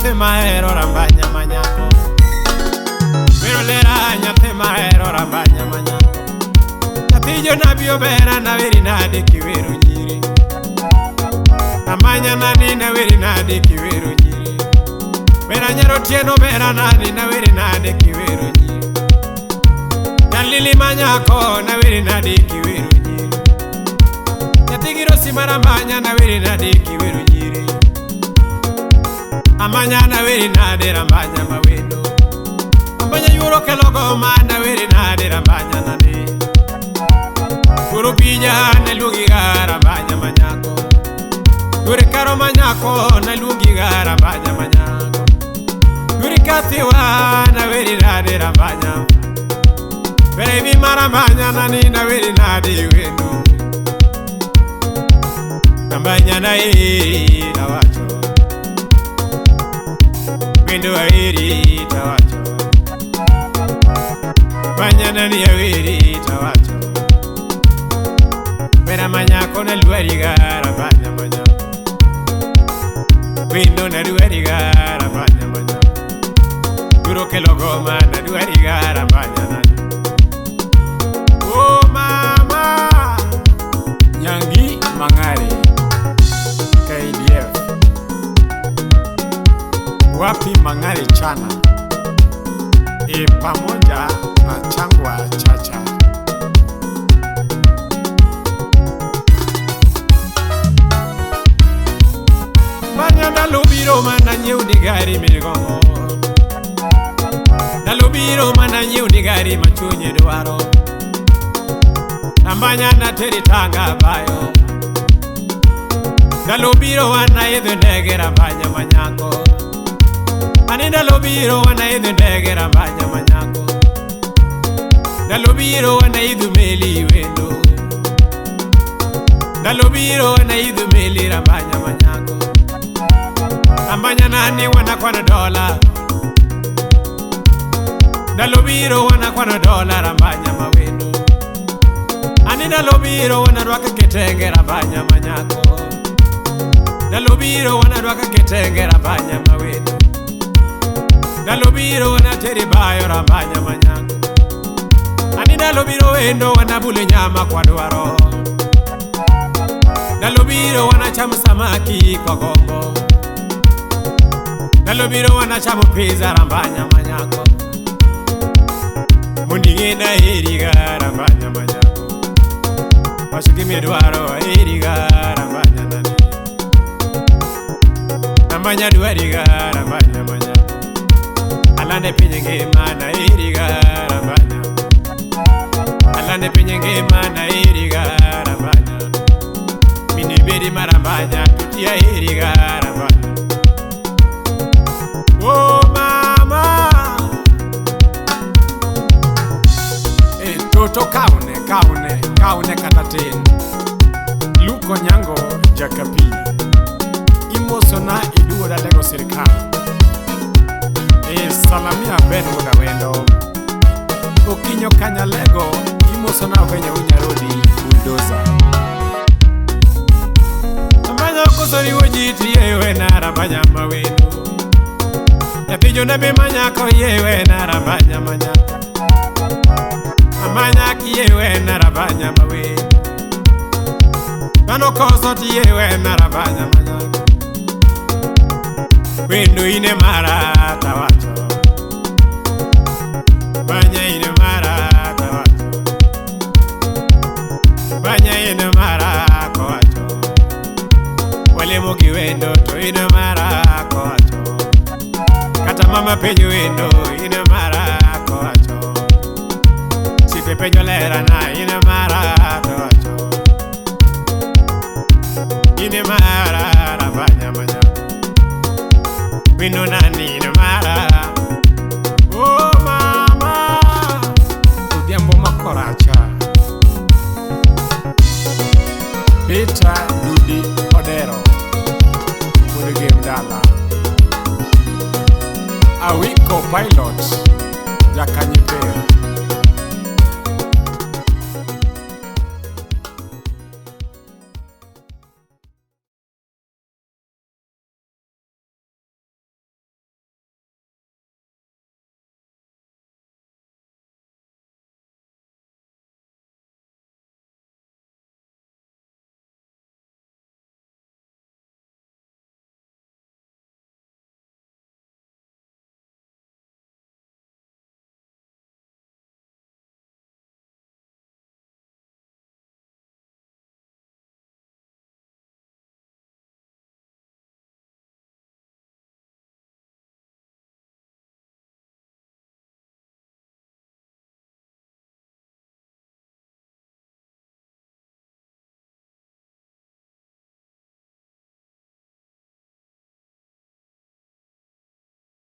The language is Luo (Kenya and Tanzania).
nyathi mahero rambanya manyako. Biro lera nyathi mahero rambanya manyako. Nyathi jonabi obera na weri nade kiwero nyiri. Rambanya nani na weri nade kiwero nyiri. Bera nyaro tieno bera nani na weri nade kiwero nyiri. Nyalili manyako na weri nade kiwero nyiri. Nyathi girosi marambanya na weri nade kiwero nyiri. Amanya na weri nade rambanya mawendo. Rambanya yuro kelo goma na weri nade rambanya nade. Guru pija na lugi ga rambanya manyako. Guru karo manyako na lugi ga rambanya manyako. Guru katiwa na weri nade rambanya. Baby marambanya nani na weri nade wendo. Rambanya na na wacho. Wendo weri tawacho. Banyana ni weri tawacho. Bera manyako na luari gara banya manyako. Wendo na luari gara banya manyako. Guro kelo goma na luari gara banya nani. Oh mama Nyangi Mangare KDF. Wapi Mangare Chana pamoja na Changwa Chacha. Banya nalubiro mana nyeudi gari migongo. Nalubiro mana nyeudi gari machunye dwaro. Rambanya na teri tanga bayo. Nalubiro wana idhu ndege rambanya manyako. Anenda lobiro wana idhu ndege rambanya manyako. Nalobiro wana idhu meli wendo. Nalobiro wana idhu meli rambanya manyako. Rambanya nani wana kwana dola. Nalobiro wana kwana dola rambanya mawendo. Anenda lobiro wana rwaka ketenge rambanya manyako. Nalobiro wana rwaka ketenge rambanya mawendo. Nalobiro wana teri bayo rambanya manyako. Ani nalobiro wendo wana bule nyama kwa dwaro. Nalobiro wana chamu samaki kwa gombo. Nalobiro wana chamu pizza rambanya manyako. Mundigena eriga rambanya manyako. Mashukimi dwaro eriga rambanya nani. Rambanya dwariga rambanya manyako. Alane pinyenge mana iriga rambanya. Alane pinyenge mana iriga rambanya. Mini beri marambanya tutia iriga rambanya. Oh mama Toto kaune kataten. Luko nyango jakapi. Imosona iduoda lego serikali. Salamia ben muda wendo. Okinyo kanya lego. Imosona venye unyarodi bulldozer. Rambanya kusori ujiti yewe na rambanya mawendo. Nyathi nabi manyako yewe na rambanya manyako. Rambanya ki yewe na rambanya mawendo. Kano kosoti yewe na rambanya manyako. Wendo ine mara tawacho. Banya ine mara tawacho. Banya ine mara kowacho. Wale mogi wendo to ine mara kowacho. Kata mama penyo wendo ine mara kowacho. Sipe penyo lera na ine mara tawacho. Ine mara rambanya manyako. Wino nani ine mara. Oh mama Udiambo makoracha. Peter Dudi Odero Murige Mdala. Awiko pilot Jakanyipea.